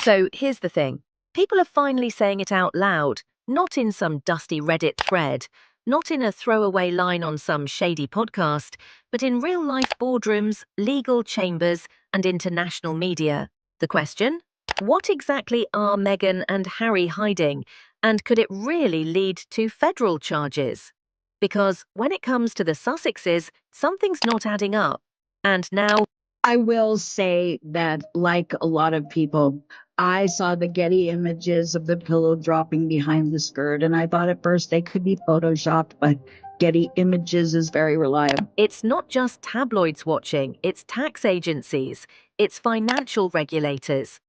So here's the thing. People are finally saying it out loud, not in some dusty Reddit thread, not in a throwaway line on some shady podcast, but in real-life boardrooms, legal chambers, and international media. The question? What exactly are Meghan and Harry hiding, and could it really lead to federal charges? Because when it comes to the Sussexes, something's not adding up. And now, I will say that, like a lot of people, I saw the Getty images of the pillow dropping behind the skirt, and I thought at first they could be photoshopped, but Getty Images is very reliable. it's not just tabloids watching, it's tax agencies, it's financial regulators.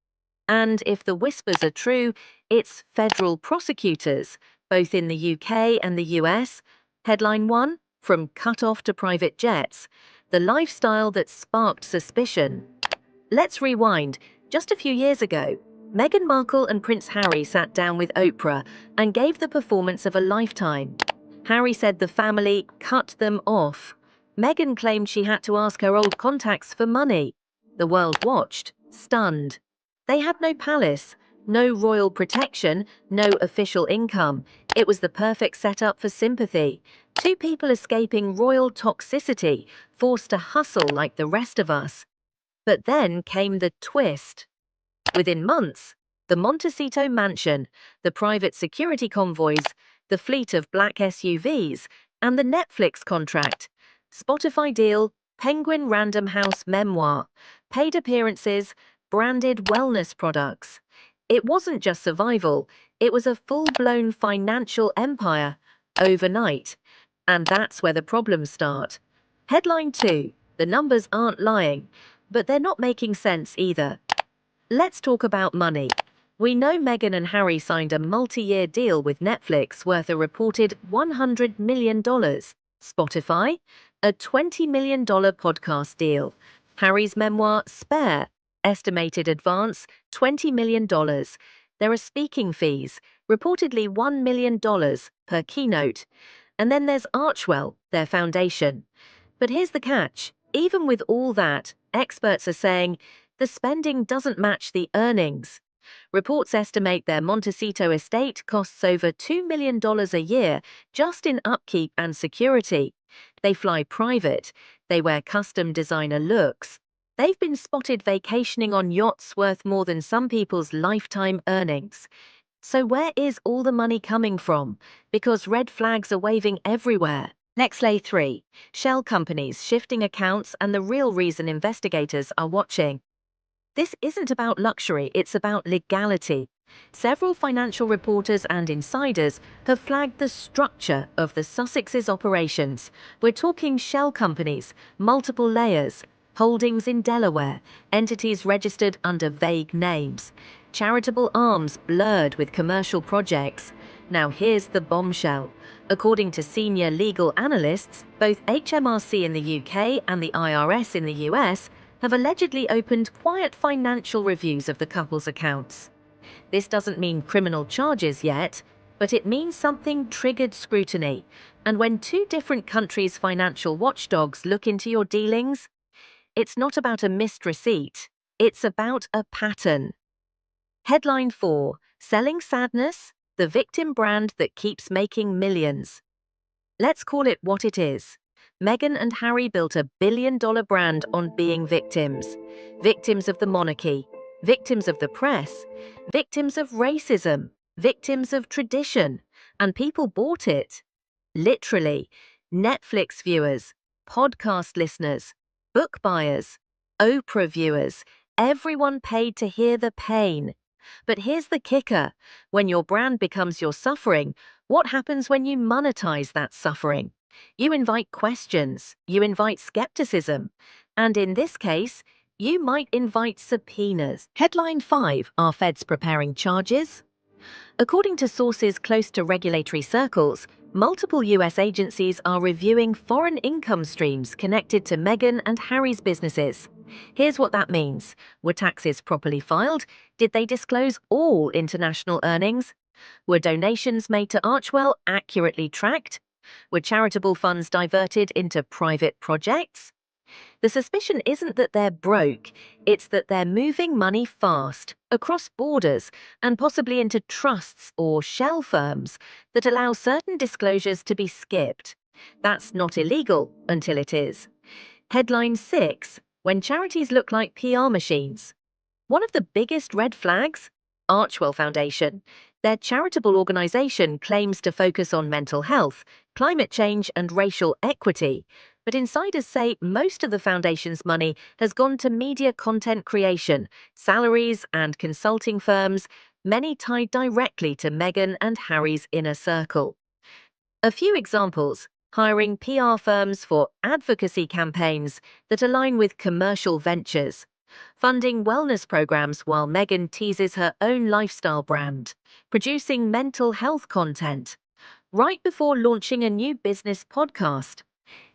And if the whispers are true, it's federal prosecutors, both in the UK and the US. Headline 1, From cut-off to private jets, the lifestyle that sparked suspicion. Let's rewind. Just a few years ago, Meghan Markle and Prince Harry sat down with Oprah and gave the performance of a lifetime. Harry said the family cut them off. Meghan claimed she had to ask her old contacts for money. The world watched, stunned. They had no palace, no royal protection, no official income. It was the perfect setup for sympathy. Two people escaping royal toxicity, forced to hustle like the rest of us. But then came the twist. Within months, the Montecito mansion, the private security convoys, the fleet of black SUVs, and the Netflix contract. Spotify deal, Penguin Random House memoir, paid appearances, branded wellness products. It wasn't just survival, it was a full-blown financial empire, overnight. And that's where the problems start. Headline 2, the numbers aren't lying, but they're not making sense either. Let's talk about money. We know Meghan and Harry signed a multi-year deal with Netflix worth a reported $100 million. Spotify, a $20 million podcast deal. Harry's memoir, Spare, estimated advance, $20 million. There are speaking fees, reportedly $1 million per keynote. And then there's Archwell, their foundation. But here's the catch. Even with all that, experts are saying the spending doesn't match the earnings. Reports estimate their Montecito estate costs over $2 million a year just in upkeep and security. They fly private. They wear custom designer looks. They've been spotted vacationing on yachts worth more than some people's lifetime earnings. So where is all the money coming from? Because red flags are waving everywhere. Next lay 3. Shell companies shifting accounts and the real reason investigators are watching. This isn't about luxury, it's about legality. Several financial reporters and insiders have flagged the structure of the Sussex's operations. We're talking shell companies, multiple layers, holdings in Delaware, entities registered under vague names, charitable arms blurred with commercial projects. Now here's the bombshell. According to senior legal analysts, both HMRC in the UK and the IRS in the US have allegedly opened quiet financial reviews of the couple's accounts. This doesn't mean criminal charges yet, but it means something triggered scrutiny. And when two different countries' financial watchdogs look into your dealings, it's not about a missed receipt, it's about a pattern. Headline 4, Selling Sadness, the victim brand that keeps making millions. Let's call it what it is. Meghan and Harry built a billion-dollar brand on being victims. Victims of the monarchy, victims of the press, victims of racism, victims of tradition. And people bought it. Literally. Netflix viewers, podcast listeners, book buyers, Oprah viewers, everyone paid to hear the pain. But here's the kicker. When your brand becomes your suffering, what happens when you monetize that suffering? You invite questions, you invite skepticism, and in this case, you might invite subpoenas. Headline 5, Are feds preparing charges? According to sources close to regulatory circles, multiple US agencies are reviewing foreign income streams connected to Meghan and Harry's businesses. Here's what that means. Were taxes properly filed? Did they disclose all international earnings? Were donations made to Archwell accurately tracked? Were charitable funds diverted into private projects? The suspicion isn't that they're broke, it's that they're moving money fast, across borders, and possibly into trusts or shell firms that allow certain disclosures to be skipped. That's not illegal until it is. Headline 6: When charities look like PR machines. One of the biggest red flags? Archwell Foundation. Their charitable organization claims to focus on mental health, climate change, and racial equity. But insiders say most of the foundation's money has gone to media content creation, salaries, and consulting firms, many tied directly to Meghan and Harry's inner circle. A few examples: hiring PR firms for advocacy campaigns that align with commercial ventures, funding wellness programs while Meghan teases her own lifestyle brand, producing mental health content, right before launching a new business podcast.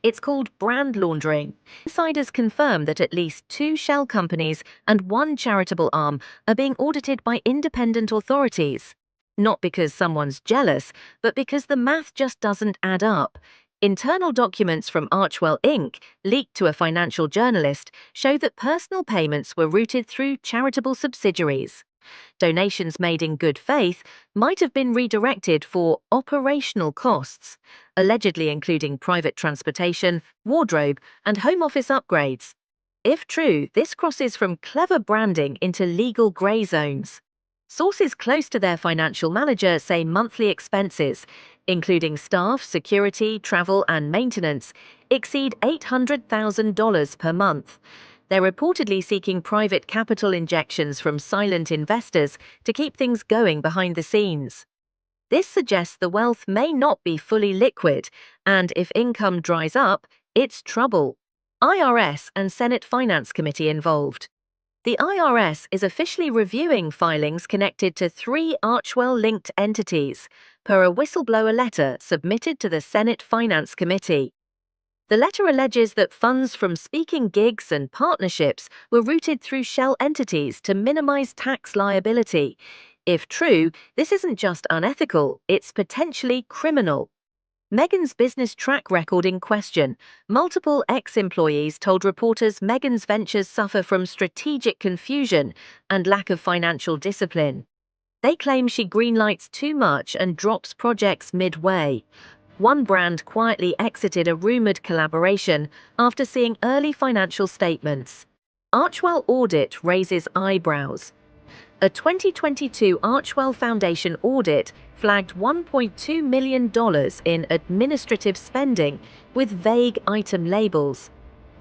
It's called brand laundering. Insiders confirm that at least two shell companies and one charitable arm are being audited by independent authorities. Not because someone's jealous, but because the math just doesn't add up. Internal documents from Archwell Inc., leaked to a financial journalist, show that personal payments were routed through charitable subsidiaries. Donations made in good faith might have been redirected for operational costs, allegedly including private transportation, wardrobe, and home office upgrades. If true, this crosses from clever branding into legal grey zones. Sources close to their financial manager say monthly expenses, including staff, security, travel, and maintenance, exceed $800,000 per month. They're reportedly seeking private capital injections from silent investors to keep things going behind the scenes. This suggests the wealth may not be fully liquid, and if income dries up, it's trouble. IRS and Senate Finance Committee involved. The IRS is officially reviewing filings connected to three Archwell-linked entities, per a whistleblower letter submitted to the Senate Finance Committee. The letter alleges that funds from speaking gigs and partnerships were routed through shell entities to minimize tax liability. If true, this isn't just unethical, it's potentially criminal. Meghan's business track record in question. Multiple ex-employees told reporters Meghan's ventures suffer from strategic confusion and lack of financial discipline. They claim she greenlights too much and drops projects midway. One brand quietly exited a rumored collaboration after seeing early financial statements. Archwell audit raises eyebrows. A 2022 Archwell Foundation audit flagged $1.2 million in administrative spending with vague item labels.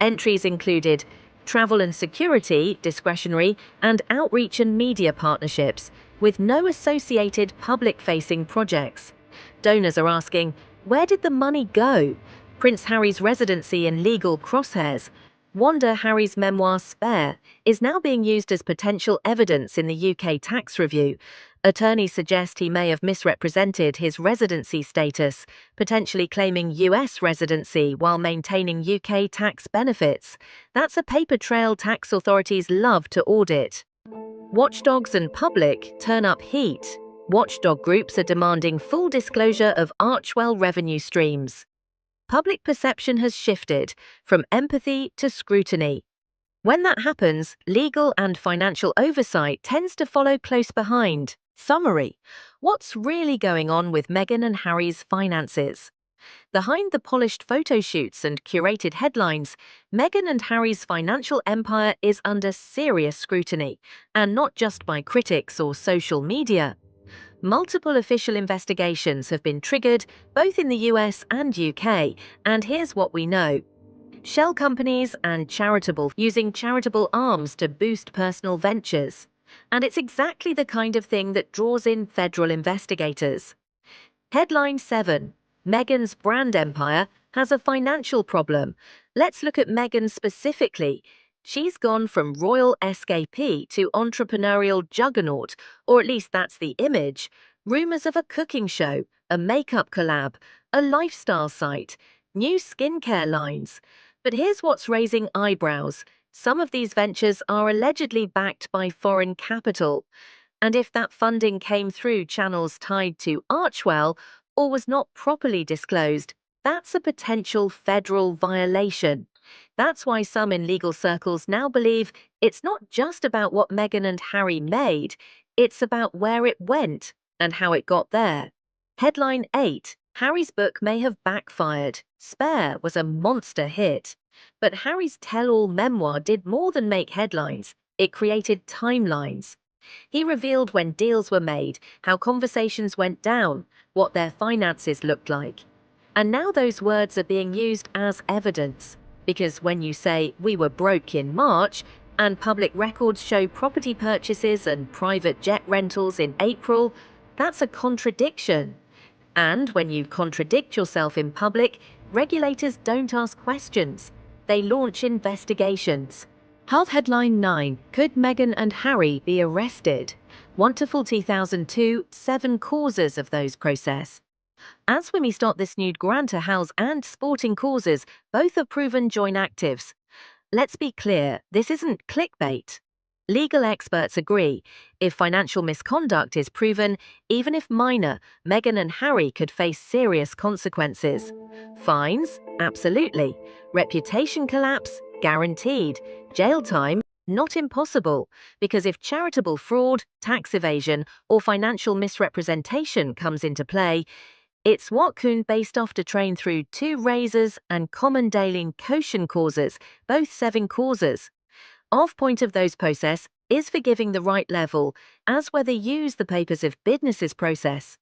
Entries included travel and security, discretionary, and outreach and media partnerships, with no associated public-facing projects. Donors are asking, where did the money go? Prince Harry's residency in legal crosshairs. Wanda Harry's memoir Spare is now being used as potential evidence in the UK tax review. Attorneys suggest he may have misrepresented his residency status, potentially claiming US residency while maintaining UK tax benefits. That's a paper trail tax authorities love to audit. Watchdogs and public turn up heat. Watchdog groups are demanding full disclosure of Archwell revenue streams. Public perception has shifted from empathy to scrutiny. When that happens, legal and financial oversight tends to follow close behind. Summary: what's really going on with Meghan and Harry's finances? Behind the polished photo shoots and curated headlines, Meghan and Harry's financial empire is under serious scrutiny, and not just by critics or social media. Multiple official investigations have been triggered, both in the US and UK, and here's what we know. Shell companies and using charitable arms to boost personal ventures. And it's exactly the kind of thing that draws in federal investigators. Headline 7: Meghan's brand empire has a financial problem. Let's look at Meghan specifically. She's gone from royal escapee to entrepreneurial juggernaut, or at least that's the image. Rumors of a cooking show, a makeup collab, a lifestyle site, new skincare lines. But here's what's raising eyebrows. Some of these ventures are allegedly backed by foreign capital. And if that funding came through channels tied to Archwell or was not properly disclosed, that's a potential federal violation. That's why some in legal circles now believe it's not just about what Meghan and Harry made, it's about where it went and how it got there. Headline 8. Harry's book may have backfired. Spare was a monster hit. But Harry's tell-all memoir did more than make headlines. It created timelines. He revealed when deals were made, how conversations went down, what their finances looked like. And now those words are being used as evidence. Because when you say, "we were broke in March," and public records show property purchases and private jet rentals in April, that's a contradiction. And when you contradict yourself in public, regulators don't ask questions. They launch investigations. Health headline 9. Could Meghan and Harry be arrested? Wonderful 2002, 7 causes of those process. As when we start this new grantor house and sporting causes, both are proven joint actives. Let's be clear, this isn't clickbait. Legal experts agree, if financial misconduct is proven, even if minor, Meghan and Harry could face serious consequences. Fines? Absolutely. Reputation collapse? Guaranteed. Jail time? Not impossible, because if charitable fraud, tax evasion, or financial misrepresentation comes into play, it's what Kuhn based off to train through 2 razors and common daily caution causes, both 7 causes. Off point of those process is forgiving the right level, as whether use the papers of businesses process.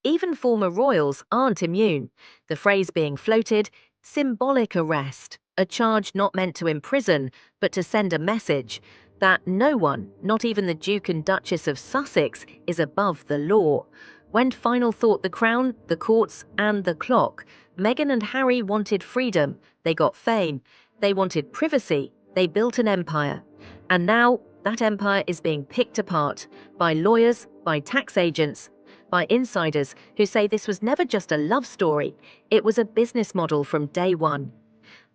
Even former royals aren't immune. The phrase being floated, symbolic arrest, a charge not meant to imprison, but to send a message that no one, not even the Duke and Duchess of Sussex, is above the law. When final thought the crown, the courts, and the clock, Meghan and Harry wanted freedom, they got fame. They wanted privacy, they built an empire. And now, that empire is being picked apart by lawyers, by tax agents, by insiders who say this was never just a love story, it was a business model from day one.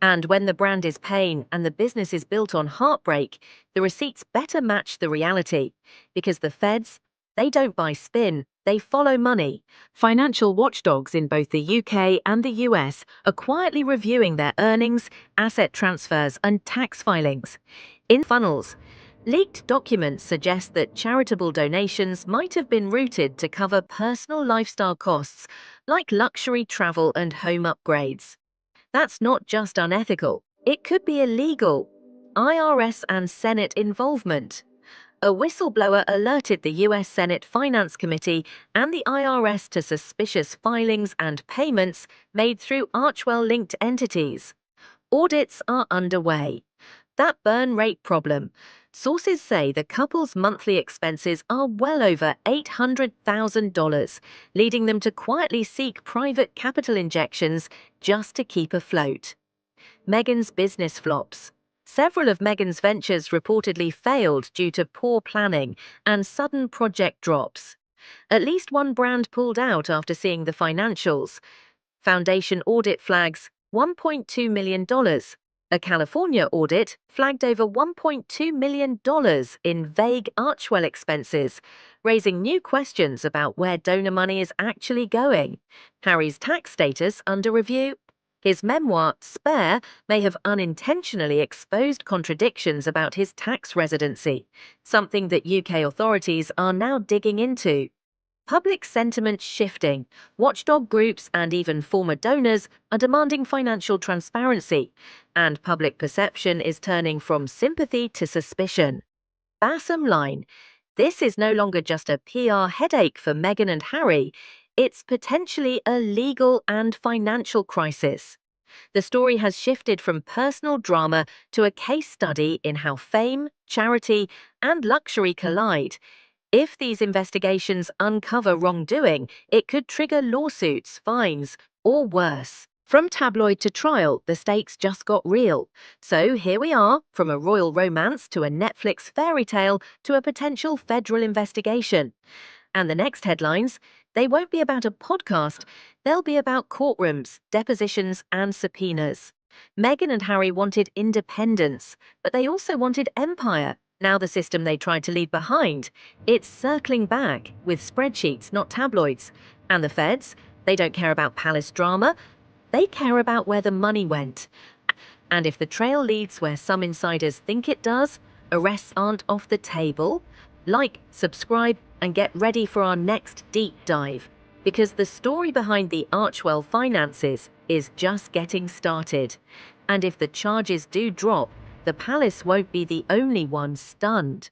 And when the brand is pain and the business is built on heartbreak, the receipts better match the reality. Because the feds, they don't buy spin, they follow money. Financial watchdogs in both the UK and the US are quietly reviewing their earnings, asset transfers, and tax filings. In funnels, leaked documents suggest that charitable donations might have been routed to cover personal lifestyle costs, like luxury travel and home upgrades. That's not just unethical, it could be illegal. IRS and Senate involvement. A whistleblower alerted the US Senate Finance Committee and the IRS to suspicious filings and payments made through Archwell-linked entities. Audits are underway. That burn rate problem. Sources say the couple's monthly expenses are well over $800,000, leading them to quietly seek private capital injections just to keep afloat. Meghan's business flops. Several of Meghan's ventures reportedly failed due to poor planning and sudden project drops. At least one brand pulled out after seeing the financials. Foundation audit flags $1.2 million. A California audit flagged over $1.2 million in vague Archwell expenses, raising new questions about where donor money is actually going. Harry's tax status under review. His memoir, Spare, may have unintentionally exposed contradictions about his tax residency, something that UK authorities are now digging into. Public sentiment shifting. Watchdog groups and even former donors are demanding financial transparency, and public perception is turning from sympathy to suspicion. Bottom line, this is no longer just a PR headache for Meghan and Harry, it's potentially a legal and financial crisis. The story has shifted from personal drama to a case study in how fame, charity, and luxury collide. If these investigations uncover wrongdoing, it could trigger lawsuits, fines, or worse. From tabloid to trial, the stakes just got real. So here we are, from a royal romance to a Netflix fairy tale to a potential federal investigation. And the next headlines, they won't be about a podcast, they'll be about courtrooms, depositions, and subpoenas. Meghan and Harry wanted independence, but they also wanted empire. Now the system they tried to leave behind, it's circling back with spreadsheets, not tabloids. And the feds, they don't care about palace drama, they care about where the money went. And if the trail leads where some insiders think it does, arrests aren't off the table. Like, subscribe, and get ready for our next deep dive, because the story behind the Archewell finances is just getting started. And if the charges do drop, the palace won't be the only one stunned.